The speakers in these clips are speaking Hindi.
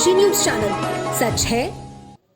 काशी न्यूज चैनल, सच है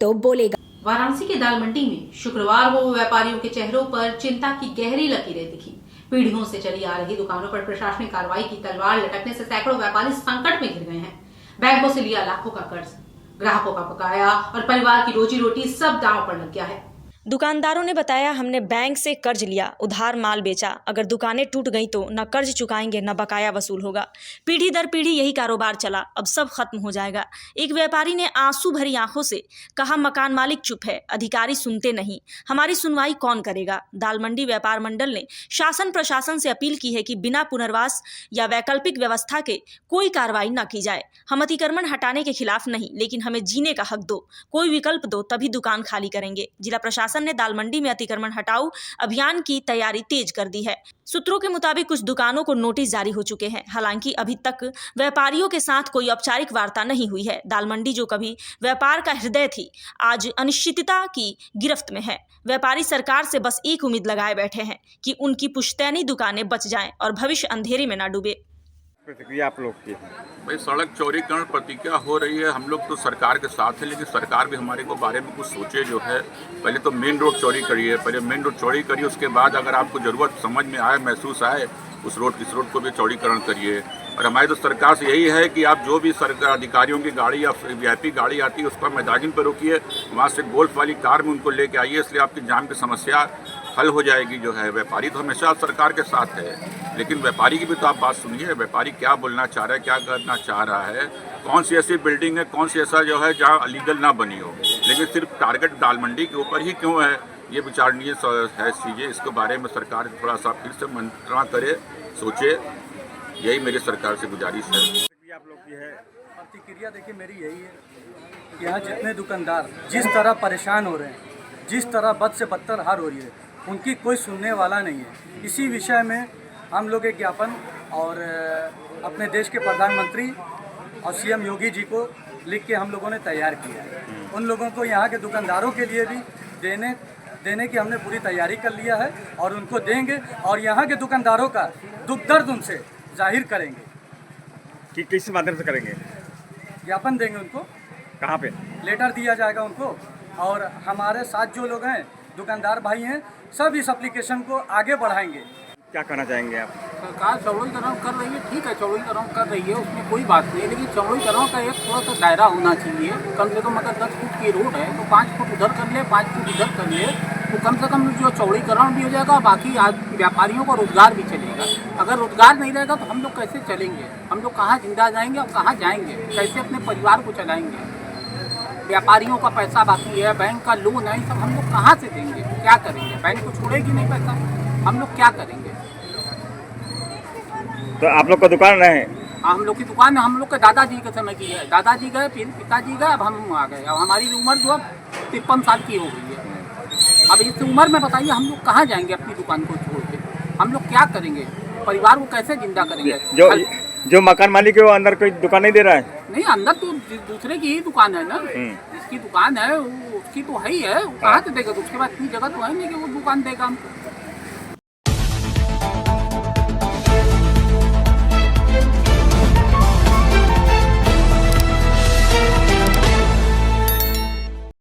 तो बोलेगा। वाराणसी के दाल मंडी में शुक्रवार को व्यापारियों के चेहरों पर चिंता की गहरी लकीरें दिखी। पीढ़ियों से चली आ रही दुकानों पर प्रशासनिक कार्रवाई की तलवार लटकने से सैकड़ों व्यापारी संकट में घिर गए हैं। बैंकों से लिया लाखों का कर्ज, ग्राहकों का बकाया और परिवार की रोजी रोटी सब दांव पर लग गया है। दुकानदारों ने बताया, हमने बैंक से कर्ज लिया, उधार माल बेचा, अगर दुकानें टूट गई तो न कर्ज चुकाएंगे न बकाया वसूल होगा। पीढ़ी दर पीढ़ी यही कारोबार चला, अब सब खत्म हो जाएगा। एक व्यापारी ने आंसू भरी आंखों से कहा, मकान मालिक चुप है, अधिकारी सुनते नहीं, हमारी सुनवाई कौन करेगा। दाल मंडी व्यापार मंडल ने शासन प्रशासन से अपील की है कि बिना पुनर्वास या वैकल्पिक व्यवस्था के कोई कार्रवाई न की जाए। हम अतिक्रमण हटाने के खिलाफ नहीं, लेकिन हमें जीने का हक दो, कोई विकल्प दो, तभी दुकान खाली करेंगे। जिला प्रशासन ने दाल मंडी में अतिक्रमण हटाओ अभियान की तैयारी तेज कर दी है। सूत्रों के मुताबिक कुछ दुकानों को नोटिस जारी हो चुके हैं। हालांकि अभी तक व्यापारियों के साथ कोई औपचारिक वार्ता नहीं हुई है। दाल मंडी जो कभी व्यापार का हृदय थी, आज अनिश्चितता की गिरफ्त में है। व्यापारी सरकार से बस एक उम्मीद लगाए बैठे हैं कि उनकी पुश्तैनी दुकानें बच जाएं और भविष्य अंधेरे में ना डूबे। प्रतिक्रिया आप लोग की भाई, सड़क चौड़ीकरण प्रतिक्रिया हो रही है। हम लोग तो सरकार के साथ है, लेकिन सरकार भी हमारे को बारे में कुछ सोचे। जो है पहले तो मेन रोड चौड़ी करिए, पहले मेन रोड चौड़ी करिए, उसके बाद अगर आपको ज़रूरत समझ में आए, महसूस आए, इस रोड को भी चौड़ीकरण करिए। और हमारी तो सरकार से यही है कि आप जो भी सरकार अधिकारियों की गाड़ी या वीआईपी गाड़ी आती है उसको मैदान पर रोकिए, वहाँ से गोल्फ वाली कार में उनको लेके आइए, इसलिए आपकी जाम की समस्या हल हो जाएगी। जो है व्यापारी तो हमेशा सरकार के साथ है, लेकिन व्यापारी की भी तो आप बात सुनिए। व्यापारी क्या बोलना चाह रहा है, क्या करना चाह रहा है, कौन सी ऐसी बिल्डिंग है, कौन सी ऐसा जो है जहाँ अलीगल ना बनी हो, लेकिन सिर्फ टारगेट दाल मंडी के ऊपर ही क्यों है, ये विचारणीय है चीज़ें। इसके बारे में सरकार थोड़ा सा फिर से मंत्रणा करे, सोचे, यही मेरी सरकार से गुजारिश है। आप लोग की है प्रतिक्रिया देखिए मेरी यही है कि यहाँ जितने दुकानदार जिस तरह परेशान हो रहे हैं, जिस तरह बद से बदतर हार हो रही है, उनकी कोई सुनने वाला नहीं है। इसी विषय में हम लोग एक ज्ञापन और अपने देश के प्रधानमंत्री और सीएम योगी जी को लिख के हम लोगों ने तैयार किया है। उन लोगों को यहाँ के दुकानदारों के लिए भी देने की हमने पूरी तैयारी कर लिया है और उनको देंगे और यहाँ के दुकानदारों का दुख दर्द उनसे जाहिर करेंगे। कि किस माध्यम से करेंगे? ज्ञापन देंगे उनको। कहाँ पे? लेटर दिया जाएगा उनको, और हमारे साथ जो लोग हैं दुकानदार भाई हैं, सब इस एप्लीकेशन को आगे बढ़ाएंगे। क्या कहना चाहेंगे आप? सरकार चौड़ीकरण कर रही है, ठीक है, चौड़ीकरण कर रही है, उसमें कोई बात नहीं है, लेकिन चौड़ीकरण का एक थोड़ा सा दायरा होना चाहिए। कम से कम अगर 10 फुट की रोड है तो 5 फुट उधर कर ले, 5 फुट इधर कर ले, तो कम से कम जो चौड़ीकरण भी हो जाएगा, बाकी व्यापारियों का रोजगार भी चलेगा। अगर रोजगार नहीं रहेगा तो हम लोग कैसे चलेंगे? हम लोग कहाँ जिंदा जाएंगे और कहाँ जाएंगे? कैसे अपने परिवार को चलाएंगे? व्यापारियों का पैसा बाकी है, बैंक का लोन है, सब हम लोग कहाँ से देंगे? क्या करेंगे? बैंक को छोड़ेगी नहीं पैसा, हम लोग क्या करेंगे? तो आप लोग का दुकान है? हम लोग की दुकान है, हम लोग के दादाजी के समय की है। दादाजी गए, फिर पिताजी गए, अब हम आ गए। अब हमारी उम्र जो अब 53 साल की हो गई है। अब इस उम्र में बताइए हम लोग कहाँ जाएंगे अपनी दुकान को छोड़ के? हम लोग क्या करेंगे? परिवार को कैसे जिंदा करेंगे? जो मकान मालिक है वो अंदर कोई दुकान नहीं दे रहा है? नहीं, अंदर तो दूसरे की ही दुकान है ना, जिसकी दुकान है उसकी तो है ही है, वो कहाँ से देगा? तो उसके बाद इतनी जगह तो है नहीं कि वो दुकान देगा हमको।